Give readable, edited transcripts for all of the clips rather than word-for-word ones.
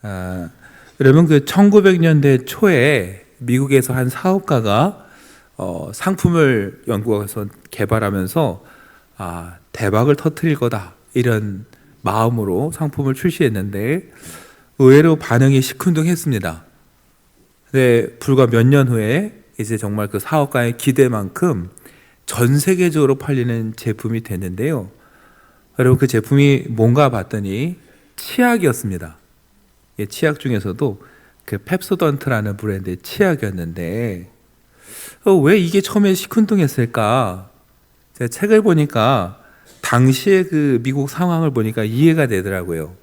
아, 여러분 그 1900년대 초에 미국에서 한 사업가가 상품을 연구해서 개발하면서 대박을 터뜨릴 거다 이런 마음으로 상품을 출시했는데 의외로 반응이 시큰둥했습니다. 근데 불과 몇 년 후에 이제 정말 그 사업가의 기대만큼 전 세계적으로 팔리는 제품이 됐는데요. 여러분 그 제품이 뭔가 봤더니 치약이었습니다. 치약 중에서도 그 펩소던트라는 브랜드의 치약이었는데 왜 이게 처음에 시큰둥했을까? 제가 책을 보니까 당시의 그 미국 상황을 보니까 이해가 되더라고요.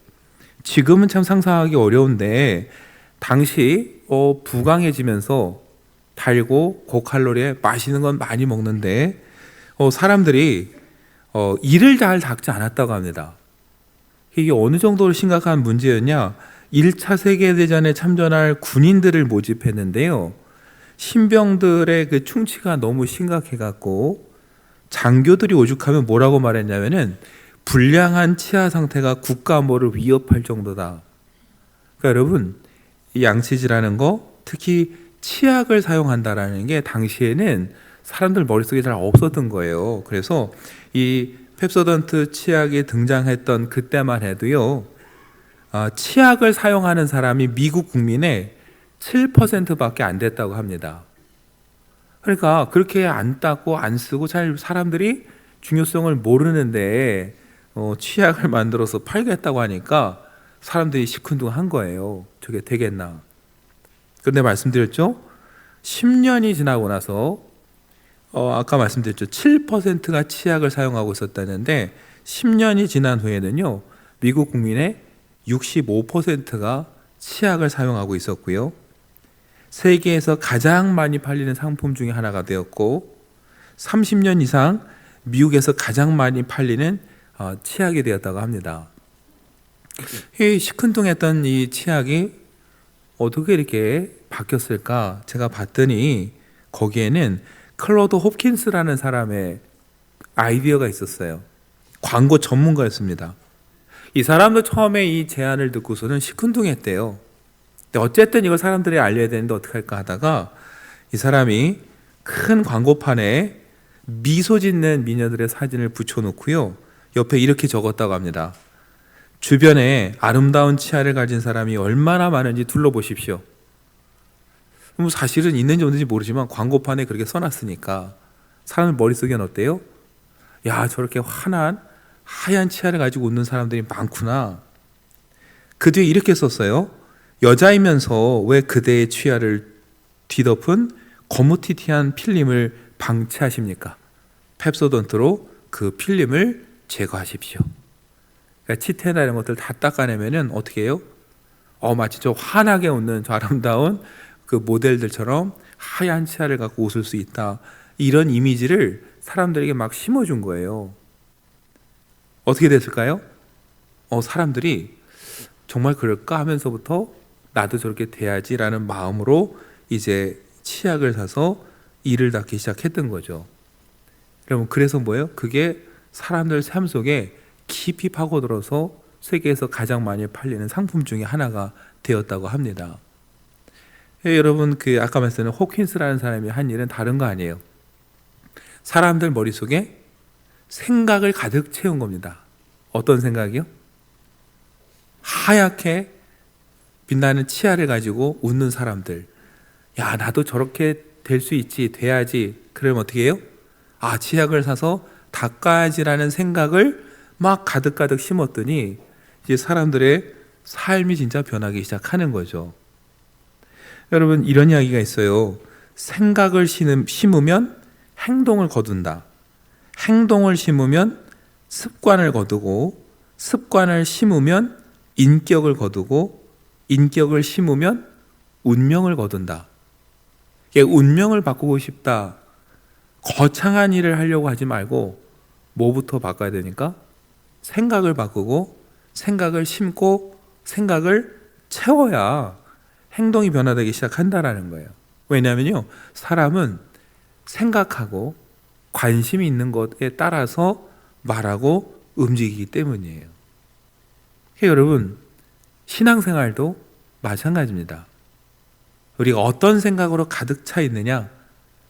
지금은 참 상상하기 어려운데 당시 부강해지면서 달고 고칼로리에 맛있는 건 많이 먹는데 사람들이 이를 잘 닦지 않았다고 합니다. 이게 어느 정도로 심각한 문제였냐? 1차 세계대전에 참전할 군인들을 모집했는데요. 신병들의 그 충치가 너무 심각해갖고 장교들이 오죽하면 뭐라고 말했냐면은 불량한 치아 상태가 국가 안보를 위협할 정도다. 그러니까 여러분, 이 양치질하는 거, 특히 치약을 사용한다라는 게 당시에는 사람들 머릿속에 잘 없었던 거예요. 그래서 이 펩소던트 치약이 등장했던 그때만 해도요, 치약을 사용하는 사람이 미국 국민의 7%밖에 안 됐다고 합니다. 그러니까 그렇게 안 닦고 안 쓰고 잘 사람들이 중요성을 모르는데 치약을 만들어서 팔겠다고 하니까 사람들이 시큰둥한 거예요. 저게 되겠나. 그런데 말씀드렸죠? 10년이 지나고 나서 아까 말씀드렸죠. 7%가 치약을 사용하고 있었다는데 10년이 지난 후에는요. 미국 국민의 65%가 치약을 사용하고 있었고요. 세계에서 가장 많이 팔리는 상품 중에 하나가 되었고 30년 이상 미국에서 가장 많이 팔리는 치약이 되었다고 합니다. 이 시큰둥했던 이 치약이 어떻게 이렇게 바뀌었을까? 제가 봤더니 거기에는 클로드 홉킨스라는 사람의 아이디어가 있었어요. 광고 전문가였습니다. 이 사람도 처음에 이 제안을 듣고서는 시큰둥했대요. 근데 어쨌든 이걸 사람들이 알려야 되는데 어떡할까 하다가 이 사람이 큰 광고판에 미소 짓는 미녀들의 사진을 붙여놓고요. 옆에 이렇게 적었다고 합니다. 주변에 아름다운 치아를 가진 사람이 얼마나 많은지 둘러보십시오. 사실은 있는지 없는지 모르지만 광고판에 그렇게 써놨으니까 사람들 머릿속엔 어때요? 야, 저렇게 환한 하얀 치아를 가지고 웃는 사람들이 많구나. 그 뒤에 이렇게 썼어요. 여자이면서 왜 그대의 치아를 뒤덮은 거무튀튀한 필름을 방치하십니까? 펩소던트로 그 필름을 제거하십시오. 그러니까 치태나 이런 것들 다 닦아내면은 어떻게 해요? 마치 저 환하게 웃는 저 아름다운 그 모델들처럼 하얀 치아를 갖고 웃을 수 있다. 이런 이미지를 사람들에게 막 심어준 거예요. 어떻게 됐을까요? 사람들이 정말 그럴까 하면서부터 나도 저렇게 돼야지라는 마음으로 이제 치약을 사서 이를 닦기 시작했던 거죠. 여러분, 그래서 뭐예요? 그게 사람들 삶 속에 깊이 파고들어서 세계에서 가장 많이 팔리는 상품 중에 하나가 되었다고 합니다. 여러분, 그 아까 말씀드린 호킨스라는 사람이 한 일은 다른 거 아니에요. 사람들 머릿속에 생각을 가득 채운 겁니다. 어떤 생각이요? 하얗게 빛나는 치아를 가지고 웃는 사람들. 야, 나도 저렇게 될 수 있지, 돼야지. 그러면 어떻게 해요? 치약을 사서 닦아야지라는 생각을 막 가득가득 심었더니 이제 사람들의 삶이 진짜 변하기 시작하는 거죠. 여러분, 이런 이야기가 있어요. 생각을 심으면 행동을 거둔다. 행동을 심으면 습관을 거두고, 습관을 심으면 인격을 거두고, 인격을 심으면 운명을 거둔다. 운명을 바꾸고 싶다. 거창한 일을 하려고 하지 말고 뭐부터 바꿔야 되니까? 생각을 바꾸고, 생각을 심고, 생각을 채워야 행동이 변화되기 시작한다라는 거예요. 왜냐하면요, 사람은 생각하고 관심이 있는 것에 따라서 말하고 움직이기 때문이에요. 여러분, 신앙생활도 마찬가지입니다. 우리가 어떤 생각으로 가득 차 있느냐,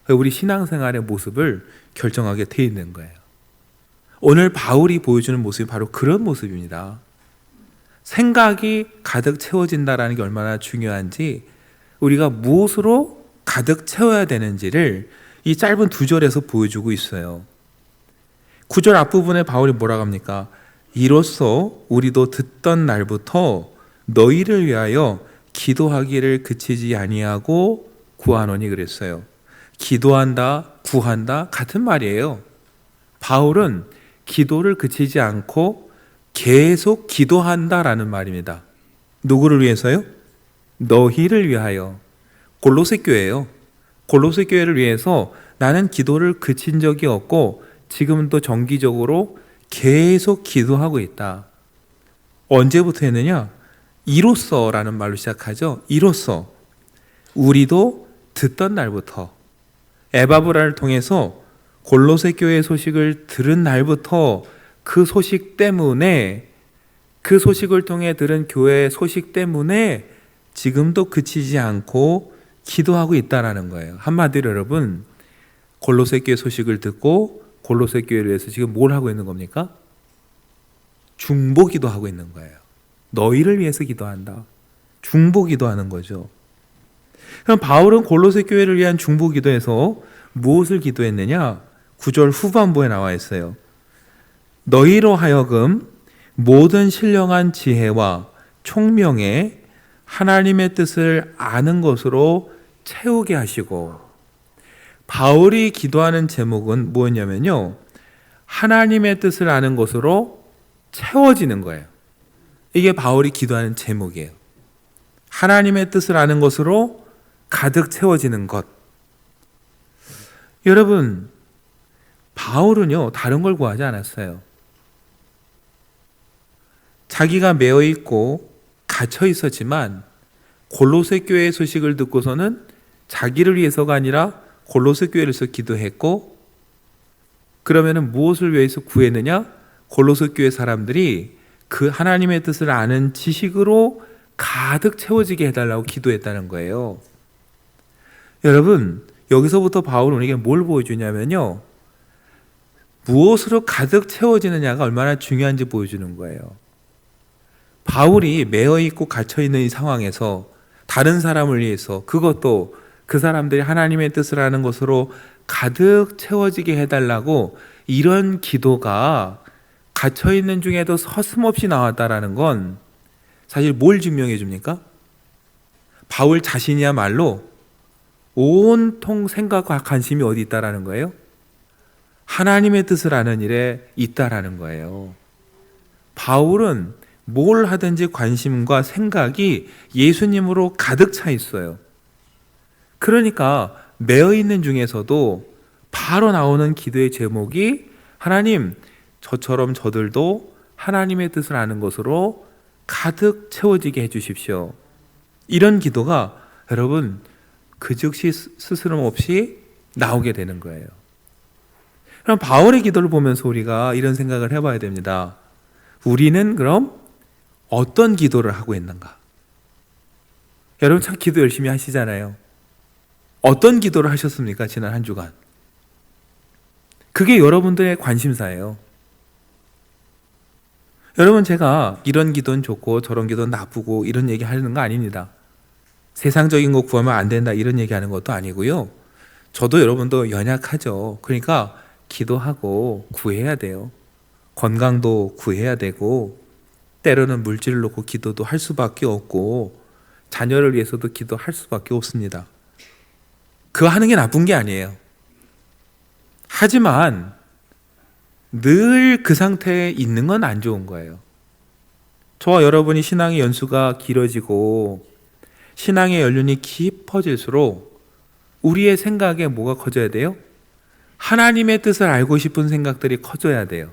우리 신앙생활의 모습을 결정하게 돼 있는 거예요. 오늘 바울이 보여주는 모습이 바로 그런 모습입니다. 생각이 가득 채워진다는 게 얼마나 중요한지, 우리가 무엇으로 가득 채워야 되는지를 이 짧은 2절에서 보여주고 있어요. 9절 앞부분에 바울이 뭐라고 합니까? 이로써 우리도 듣던 날부터 너희를 위하여 기도하기를 그치지 아니하고 구하노니 그랬어요. 기도한다, 구한다 같은 말이에요. 바울은 기도를 그치지 않고 계속 기도한다라는 말입니다. 누구를 위해서요? 너희를 위하여. 골로새 교회예요. 골로새 교회를 위해서 나는 기도를 그친 적이 없고 지금도 정기적으로 계속 기도하고 있다. 언제부터 했느냐? 이로써라는 말로 시작하죠. 이로써. 우리도 듣던 날부터, 에바브라를 통해서 골로새 교회의 소식을 들은 날부터 그 소식 때문에, 그 소식을 통해 들은 교회의 소식 때문에 지금도 그치지 않고 기도하고 있다라는 거예요. 한마디로 여러분, 골로새 교회 소식을 듣고 골로새 교회를 위해서 지금 뭘 하고 있는 겁니까? 중보 기도하고 있는 거예요. 너희를 위해서 기도한다. 중보 기도하는 거죠. 그럼 바울은 골로새 교회를 위한 중보 기도에서 무엇을 기도했느냐? 9절 후반부에 나와 있어요. 너희로 하여금 모든 신령한 지혜와 총명에 하나님의 뜻을 아는 것으로 채우게 하시고. 바울이 기도하는 제목은 뭐였냐면요, 하나님의 뜻을 아는 것으로 채워지는 거예요. 이게 바울이 기도하는 제목이에요. 하나님의 뜻을 아는 것으로 가득 채워지는 것. 여러분, 바울은요, 다른 걸 구하지 않았어요. 자기가 매여 있고 갇혀 있었지만 골로새 교회의 소식을 듣고서는 자기를 위해서가 아니라 골로새 교회를 위해서 기도했고, 그러면은 무엇을 위해서 구했느냐? 골로새 교회 사람들이 그 하나님의 뜻을 아는 지식으로 가득 채워지게 해달라고 기도했다는 거예요. 여러분, 여기서부터 바울은 우리에게 뭘 보여주냐면요, 무엇으로 가득 채워지느냐가 얼마나 중요한지 보여주는 거예요. 바울이 매여있고 갇혀있는 이 상황에서 다른 사람을 위해서, 그것도 그 사람들이 하나님의 뜻을 아는 것으로 가득 채워지게 해달라고, 이런 기도가 갇혀있는 중에도 서슴없이 나왔다라는 건 사실 뭘 증명해 줍니까? 바울 자신이야말로 온통 생각과 관심이 어디 있다라는 거예요? 하나님의 뜻을 아는 일에 있다라는 거예요. 바울은 뭘 하든지 관심과 생각이 예수님으로 가득 차 있어요. 그러니까 매여 있는 중에서도 바로 나오는 기도의 제목이, 하나님, 저처럼 저들도 하나님의 뜻을 아는 것으로 가득 채워지게 해주십시오. 이런 기도가 여러분 그 즉시 스스럼 없이 나오게 되는 거예요. 그럼 바울의 기도를 보면서 우리가 이런 생각을 해봐야 됩니다. 우리는 그럼 어떤 기도를 하고 있는가? 여러분 참 기도 열심히 하시잖아요. 어떤 기도를 하셨습니까? 지난 한 주간. 그게 여러분들의 관심사예요. 여러분, 제가 이런 기도는 좋고 저런 기도는 나쁘고 이런 얘기 하는 거 아닙니다. 세상적인 거 구하면 안 된다 이런 얘기하는 것도 아니고요. 저도 여러분도 연약하죠. 그러니까 기도하고 구해야 돼요. 건강도 구해야 되고, 때로는 물질을 놓고 기도도 할 수밖에 없고, 자녀를 위해서도 기도할 수밖에 없습니다. 그거 하는 게 나쁜 게 아니에요. 하지만 늘 그 상태에 있는 건 안 좋은 거예요. 저와 여러분이 신앙의 연수가 길어지고 신앙의 연륜이 깊어질수록 우리의 생각에 뭐가 커져야 돼요? 하나님의 뜻을 알고 싶은 생각들이 커져야 돼요.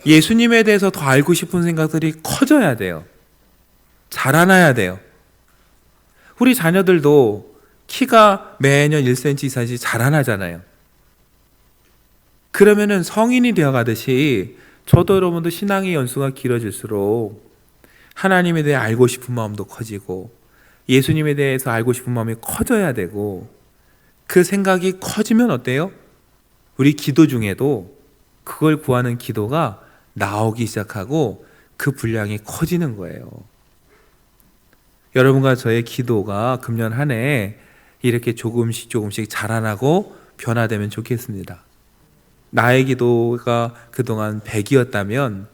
예수님에 대해서 더 알고 싶은 생각들이 커져야 돼요. 자라나야 돼요. 우리 자녀들도 키가 매년 1cm 이상씩 자라나잖아요. 그러면은 성인이 되어가듯이 저도 여러분도 신앙의 연수가 길어질수록 하나님에 대해 알고 싶은 마음도 커지고 예수님에 대해서 알고 싶은 마음이 커져야 되고, 그 생각이 커지면 어때요? 우리 기도 중에도 그걸 구하는 기도가 나오기 시작하고 그 분량이 커지는 거예요. 여러분과 저의 기도가 금년 한 해 이렇게 조금씩 자라나고 변화되면 좋겠습니다. 나의 기도가 그동안 100이었다면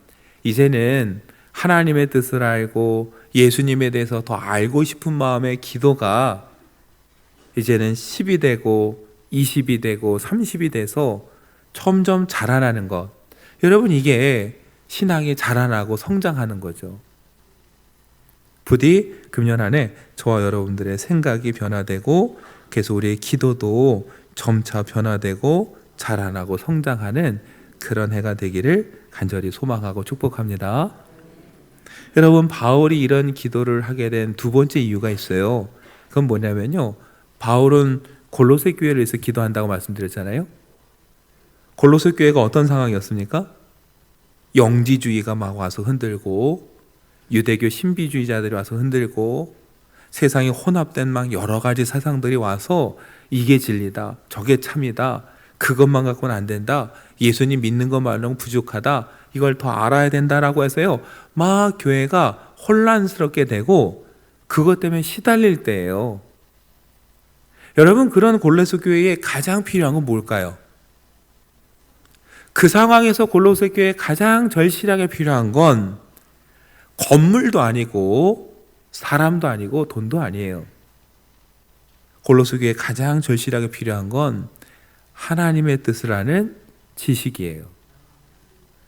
이제는 하나님의 뜻을 알고 예수님에 대해서 더 알고 싶은 마음의 기도가 이제는 10이 되고 20이 되고 30이 돼서 점점 자라나는 것. 여러분, 이게 신앙이 자라나고 성장하는 거죠. 부디 금년 안에 저와 여러분들의 생각이 변화되고 계속 우리의 기도도 점차 변화되고 자라나고 성장하는 그런 해가 되기를 간절히 소망하고 축복합니다. 여러분, 바울이 이런 기도를 하게 된 두 번째 이유가 있어요. 그건 뭐냐면요, 바울은 골로새 교회를 위해서 기도한다고 말씀드렸잖아요. 골로새 교회가 어떤 상황이었습니까? 영지주의가 막 와서 흔들고 유대교 신비주의자들이 와서 흔들고 세상에 혼합된 막 여러 가지 사상들이 와서 이게 진리다, 저게 참이다, 그것만 갖고는 안 된다, 예수님 믿는 것만으로는 부족하다, 이걸 더 알아야 된다라고 해서요, 막 교회가 혼란스럽게 되고 그것 때문에 시달릴 때예요. 여러분, 그런 골로새 교회에 가장 필요한 건 뭘까요? 그 상황에서 골로새 교회에 가장 절실하게 필요한 건 건물도 아니고 사람도 아니고 돈도 아니에요. 골로새 교회에 가장 절실하게 필요한 건 하나님의 뜻을 아는 지식이에요.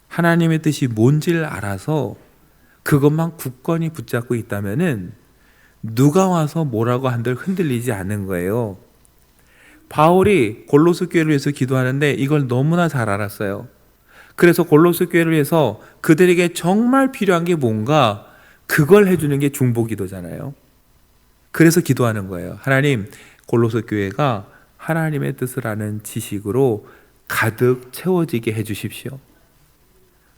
하나님의 뜻이 뭔지를 알아서 그것만 굳건히 붙잡고 있다면은 누가 와서 뭐라고 한들 흔들리지 않는 거예요. 바울이 골로새 교회를 위해서 기도하는데 이걸 너무나 잘 알았어요. 그래서 골로새 교회를 위해서 그들에게 정말 필요한 게 뭔가 그걸 해주는 게 중보기도잖아요. 그래서 기도하는 거예요. 하나님, 골로새 교회가 하나님의 뜻을 아는 지식으로 가득 채워지게 해주십시오.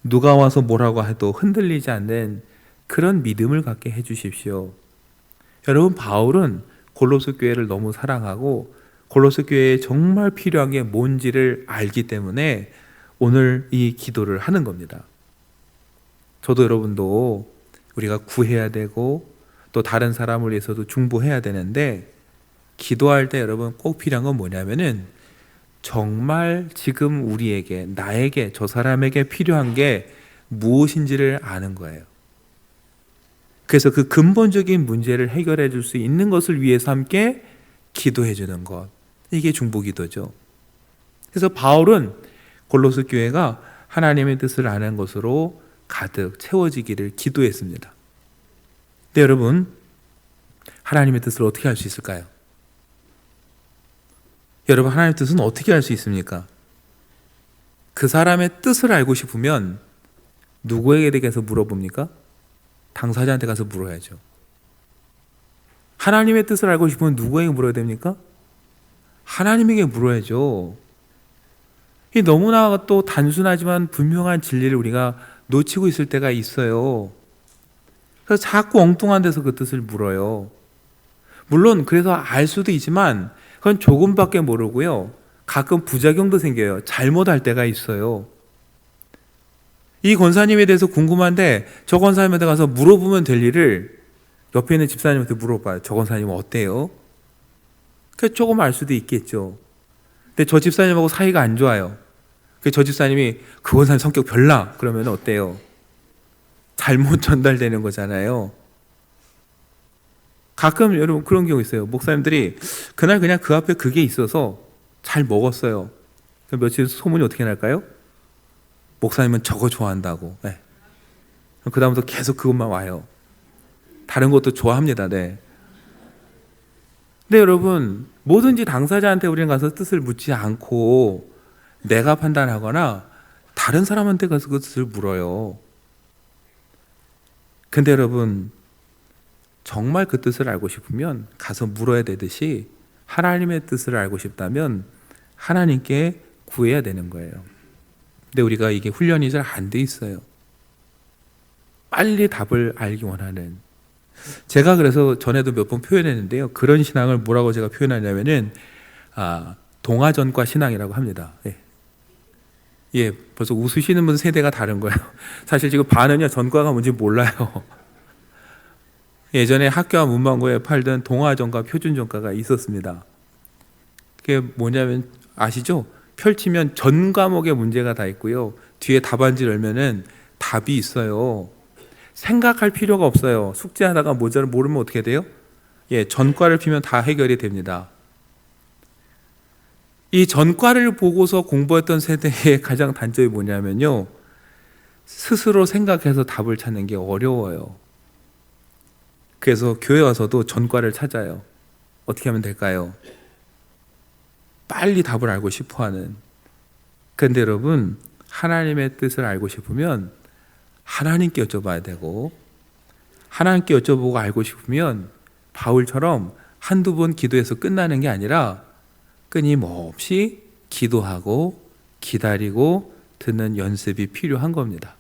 누가 와서 뭐라고 해도 흔들리지 않는 그런 믿음을 갖게 해주십시오. 여러분, 바울은 골로새 교회를 너무 사랑하고 골로새 교회에 정말 필요한 게 뭔지를 알기 때문에 오늘 이 기도를 하는 겁니다. 저도 여러분도 우리가 구해야 되고 또 다른 사람을 위해서도 중보해야 되는데, 기도할 때 여러분 꼭 필요한 건 뭐냐면은 정말 지금 우리에게, 나에게, 저 사람에게 필요한 게 무엇인지를 아는 거예요. 그래서 그 근본적인 문제를 해결해 줄 수 있는 것을 위해서 함께 기도해 주는 것, 이게 중보기도죠. 그래서 바울은 골로새 교회가 하나님의 뜻을 아는 것으로 가득 채워지기를 기도했습니다. 근데 여러분, 하나님의 뜻을 어떻게 알 수 있을까요? 여러분, 하나님의 뜻은 어떻게 알 수 있습니까? 그 사람의 뜻을 알고 싶으면 누구에게 가서 물어봅니까? 당사자한테 가서 물어야죠. 하나님의 뜻을 알고 싶으면 누구에게 물어야 됩니까? 하나님에게 물어야죠. 이 너무나 또 단순하지만 분명한 진리를 우리가 놓치고 있을 때가 있어요. 그래서 자꾸 엉뚱한 데서 그 뜻을 물어요. 물론 그래서 알 수도 있지만 그건 조금밖에 모르고요, 가끔 부작용도 생겨요. 잘못할 때가 있어요. 이 권사님에 대해서 궁금한데 저 권사님한테 가서 물어보면 될 일을 옆에 있는 집사님한테 물어봐요. 저 권사님은 어때요? 그 조금 알 수도 있겠죠. 근데 저 집사님하고 사이가 안 좋아요. 저 집사님이 그 권사님 성격 별나 그러면 어때요? 잘못 전달되는 거잖아요. 가끔 여러분 그런 경우 있어요. 목사님들이 그날 그냥 그 앞에 그게 있어서 잘 먹었어요. 며칠 소문이 어떻게 날까요? 목사님은 저거 좋아한다고. 네. 그 다음부터 계속 그것만 와요. 다른 것도 좋아합니다. 네. 근데 여러분, 뭐든지 당사자한테 우리는 가서 뜻을 묻지 않고 내가 판단하거나 다른 사람한테 가서 그 뜻을 물어요. 근데 여러분, 정말 그 뜻을 알고 싶으면 가서 물어야 되듯이 하나님의 뜻을 알고 싶다면 하나님께 구해야 되는 거예요. 근데 우리가 이게 훈련이 잘 안 돼 있어요. 빨리 답을 알기 원하는. 제가 그래서 전에도 몇 번 표현했는데요. 그런 신앙을 뭐라고 제가 표현하냐면은 동화전과 신앙이라고 합니다. 예, 벌써 웃으시는 분 세대가 다른 거예요. 사실 지금 반은요 전과가 뭔지 몰라요. 예전에 학교 앞 문방구에 팔던 동화전과 표준전과가 있었습니다. 그게 뭐냐면 아시죠? 펼치면 전 과목에 문제가 다 있고요. 뒤에 답안지를 열면은 답이 있어요. 생각할 필요가 없어요. 숙제하다가 모자를 모르면 어떻게 돼요? 예, 전과를 피면 다 해결이 됩니다. 이 전과를 보고서 공부했던 세대의 가장 단점이 뭐냐면요. 스스로 생각해서 답을 찾는 게 어려워요. 그래서 교회 와서도 전과를 찾아요. 어떻게 하면 될까요? 빨리 답을 알고 싶어 하는. 그런데 여러분, 하나님의 뜻을 알고 싶으면 하나님께 여쭤봐야 되고, 하나님께 여쭤보고 알고 싶으면 바울처럼 한두 번 기도해서 끝나는 게 아니라 끊임없이 기도하고 기다리고 듣는 연습이 필요한 겁니다.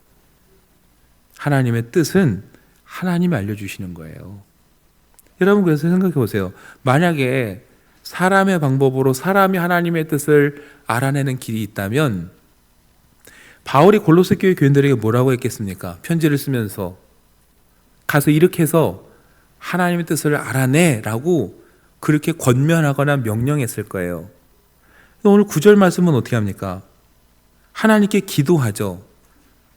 하나님의 뜻은 하나님이 알려주시는 거예요. 여러분, 그래서 생각해 보세요. 만약에 사람의 방법으로 사람이 하나님의 뜻을 알아내는 길이 있다면 바울이 골로새 교회 교인들에게 뭐라고 했겠습니까? 편지를 쓰면서 가서 이렇게 해서 하나님의 뜻을 알아내라고 그렇게 권면하거나 명령했을 거예요. 오늘 9절 말씀은 어떻게 합니까? 하나님께 기도하죠.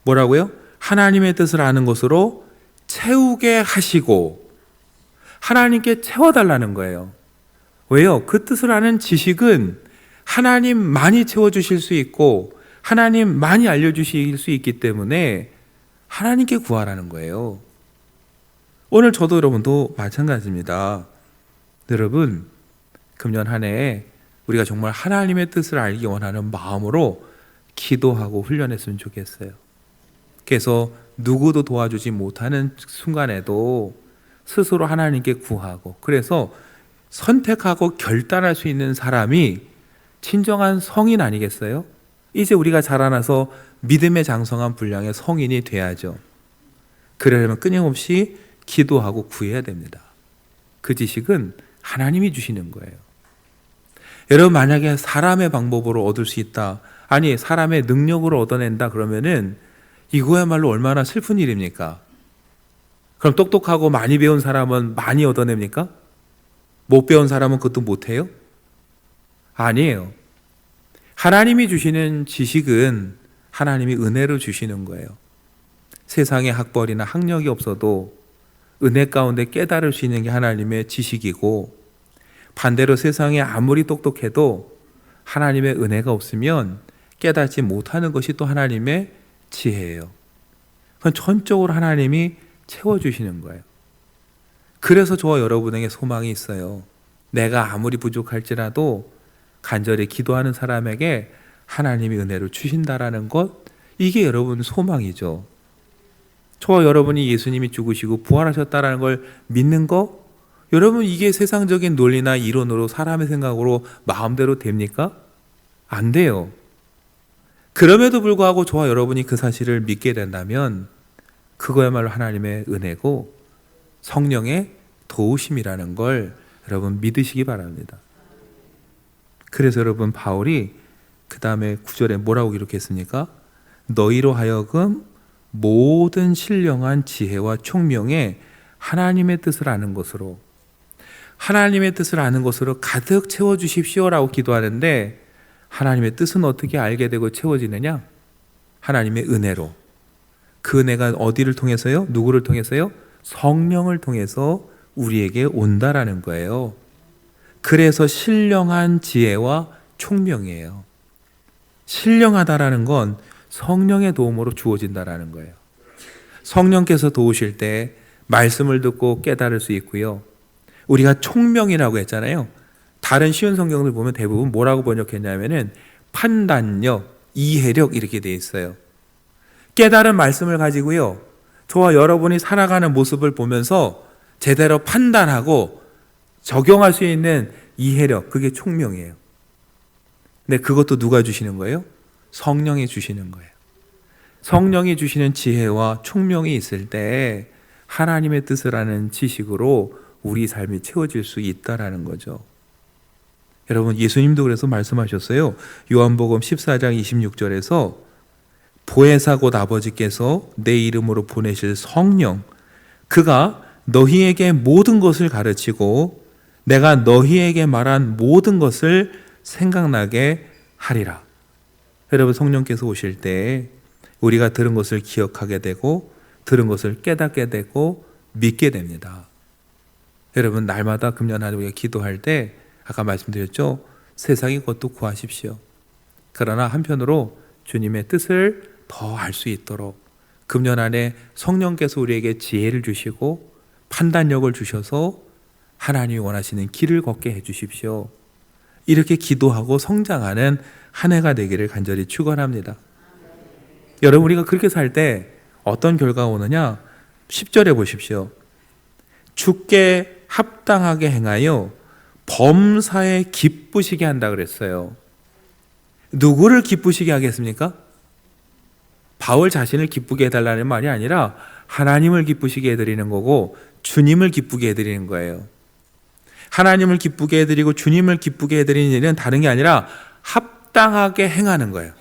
뭐라고요? 하나님의 뜻을 아는 것으로 채우게 하시고 하나님께 채워달라는 거예요. 왜요? 그 뜻을 아는 지식은 하나님 많이 채워주실 수 있고 하나님 많이 알려주실 수 있기 때문에 하나님께 구하라는 거예요. 오늘 저도 여러분도 마찬가지입니다. 여러분, 금년 한 해에 우리가 정말 하나님의 뜻을 알기 원하는 마음으로 기도하고 훈련했으면 좋겠어요. 그래서 누구도 도와주지 못하는 순간에도 스스로 하나님께 구하고, 그래서 선택하고 결단할 수 있는 사람이 진정한 성인 아니겠어요? 이제 우리가 자라나서 믿음의 장성한 분량의 성인이 돼야죠. 그러려면 끊임없이 기도하고 구해야 됩니다. 그 지식은 하나님이 주시는 거예요. 여러분, 만약에 사람의 방법으로 얻을 수 있다, 아니 사람의 능력으로 얻어낸다 그러면은 이거야말로 얼마나 슬픈 일입니까? 그럼 똑똑하고 많이 배운 사람은 많이 얻어냅니까? 못 배운 사람은 그것도 못해요? 아니에요. 하나님이 주시는 지식은 하나님이 은혜로 주시는 거예요. 세상에 학벌이나 학력이 없어도 은혜 가운데 깨달을 수 있는 게 하나님의 지식이고, 반대로 세상에 아무리 똑똑해도 하나님의 은혜가 없으면 깨닫지 못하는 것이 또 하나님의 지혜예요. 그건 전적으로 하나님이 채워주시는 거예요. 그래서 저와 여러분에게 소망이 있어요. 내가 아무리 부족할지라도 간절히 기도하는 사람에게 하나님이 은혜를 주신다라는 것, 이게 여러분 소망이죠. 저와 여러분이 예수님이 죽으시고 부활하셨다라는 걸 믿는 거, 여러분 이게 세상적인 논리나 이론으로 사람의 생각으로 마음대로 됩니까? 안 돼요. 그럼에도 불구하고 저와 여러분이 그 사실을 믿게 된다면 그거야말로 하나님의 은혜고 성령의 도우심이라는 걸 여러분 믿으시기 바랍니다. 그래서 여러분, 바울이 그 다음에 9절에 뭐라고 기록했습니까? 너희로 하여금 모든 신령한 지혜와 총명에 하나님의 뜻을 아는 것으로, 하나님의 뜻을 아는 것으로 가득 채워주십시오라고 기도하는데, 하나님의 뜻은 어떻게 알게 되고 채워지느냐? 하나님의 은혜로. 그 은혜가 어디를 통해서요? 누구를 통해서요? 성령을 통해서 우리에게 온다라는 거예요. 그래서 신령한 지혜와 총명이에요. 신령하다라는 건 성령의 도움으로 주어진다라는 거예요. 성령께서 도우실 때 말씀을 듣고 깨달을 수 있고요. 우리가 총명이라고 했잖아요. 다른 쉬운 성경들 보면 대부분 뭐라고 번역했냐면은 판단력, 이해력 이렇게 돼 있어요. 깨달은 말씀을 가지고요, 저와 여러분이 살아가는 모습을 보면서 제대로 판단하고 적용할 수 있는 이해력, 그게 총명이에요. 근데 그것도 누가 주시는 거예요? 성령이 주시는 거예요. 성령이 주시는 지혜와 총명이 있을 때 하나님의 뜻을 아는 지식으로 우리 삶이 채워질 수 있다라는 거죠. 여러분, 예수님도 그래서 말씀하셨어요. 요한복음 14장 26절에서 보혜사 곧 아버지께서 내 이름으로 보내실 성령, 그가 너희에게 모든 것을 가르치고 내가 너희에게 말한 모든 것을 생각나게 하리라. 여러분, 성령께서 오실 때 우리가 들은 것을 기억하게 되고 들은 것을 깨닫게 되고 믿게 됩니다. 여러분, 날마다 금년하루 우리가 기도할 때 아까 말씀드렸죠? 세상의 것도 구하십시오. 그러나 한편으로 주님의 뜻을 더 알 수 있도록 금년 안에 성령께서 우리에게 지혜를 주시고 판단력을 주셔서 하나님이 원하시는 길을 걷게 해주십시오. 이렇게 기도하고 성장하는 한 해가 되기를 간절히 축원합니다. 여러분, 우리가 그렇게 살 때 어떤 결과가 오느냐? 10절에 보십시오. 주께 합당하게 행하여 범사에 기쁘시게 한다 그랬어요. 누구를 기쁘시게 하겠습니까? 바울 자신을 기쁘게 해달라는 말이 아니라 하나님을 기쁘시게 해드리는 거고 주님을 기쁘게 해드리는 거예요. 하나님을 기쁘게 해드리고 주님을 기쁘게 해드리는 일은 다른 게 아니라 합당하게 행하는 거예요.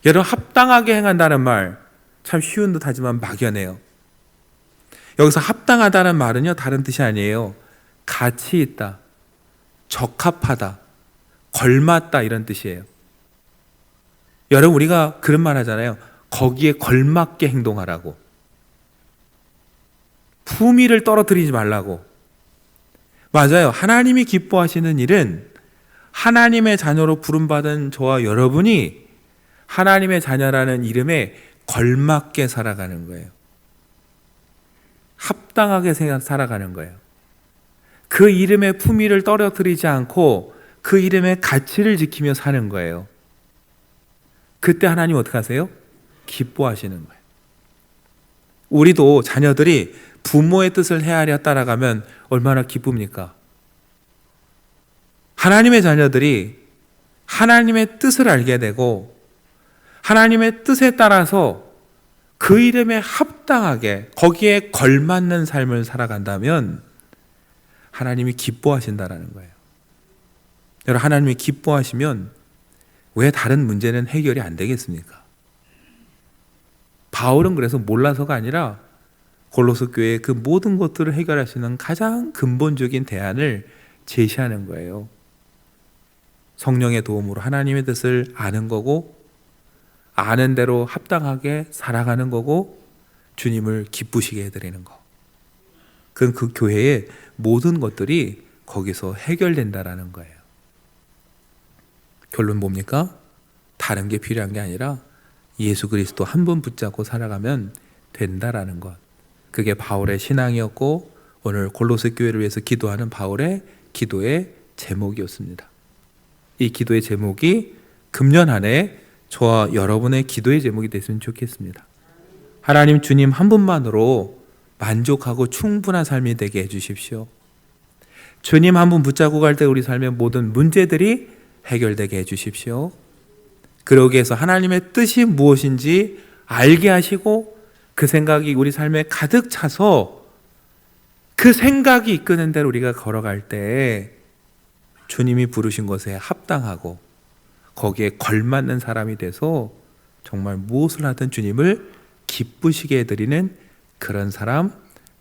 여러분, 합당하게 행한다는 말 참 쉬운 듯 하지만 막연해요. 여기서 합당하다는 말은요, 다른 뜻이 아니에요. 가치 있다, 적합하다, 걸맞다, 이런 뜻이에요. 여러분, 우리가 그런 말 하잖아요. 거기에 걸맞게 행동하라고. 품위를 떨어뜨리지 말라고. 맞아요. 하나님이 기뻐하시는 일은 하나님의 자녀로 부름받은 저와 여러분이 하나님의 자녀라는 이름에 걸맞게 살아가는 거예요. 합당하게 살아가는 거예요. 그 이름의 품위를 떨어뜨리지 않고 그 이름의 가치를 지키며 사는 거예요. 그때 하나님 어떻게 하세요? 기뻐하시는 거예요. 우리도 자녀들이 부모의 뜻을 헤아려 따라가면 얼마나 기쁩니까? 하나님의 자녀들이 하나님의 뜻을 알게 되고 하나님의 뜻에 따라서 그 이름에 합당하게 거기에 걸맞는 삶을 살아간다면 하나님이 기뻐하신다라는 거예요. 여러분, 하나님이 기뻐하시면 왜 다른 문제는 해결이 안 되겠습니까? 바울은 그래서 몰라서가 아니라 골로새 교회의 그 모든 것들을 해결할 수 있는 가장 근본적인 대안을 제시하는 거예요. 성령의 도움으로 하나님의 뜻을 아는 거고 아는 대로 합당하게 살아가는 거고 주님을 기쁘시게 해드리는 거. 그럼 그 교회의 모든 것들이 거기서 해결된다라는 거예요. 결론 뭡니까? 다른 게 필요한 게 아니라 예수 그리스도 한 분 붙잡고 살아가면 된다라는 것. 그게 바울의 신앙이었고 오늘 골로새 교회를 위해서 기도하는 바울의 기도의 제목이었습니다. 이 기도의 제목이 금년 한 해 저와 여러분의 기도의 제목이 됐으면 좋겠습니다. 하나님, 주님 한 분만으로 만족하고 충분한 삶이 되게 해주십시오. 주님 한 분 붙잡고 갈 때 우리 삶의 모든 문제들이 해결되게 해주십시오. 그러기 위해서 하나님의 뜻이 무엇인지 알게 하시고 그 생각이 우리 삶에 가득 차서 그 생각이 이끄는 대로 우리가 걸어갈 때 주님이 부르신 것에 합당하고 거기에 걸맞는 사람이 돼서 정말 무엇을 하든 주님을 기쁘시게 해드리는 그런 사람,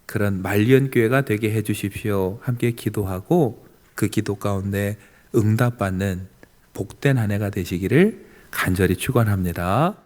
그런 말년교회가 되게 해주십시오. 함께 기도하고 그 기도 가운데 응답받는 복된 한 해가 되시기를 간절히 축원합니다.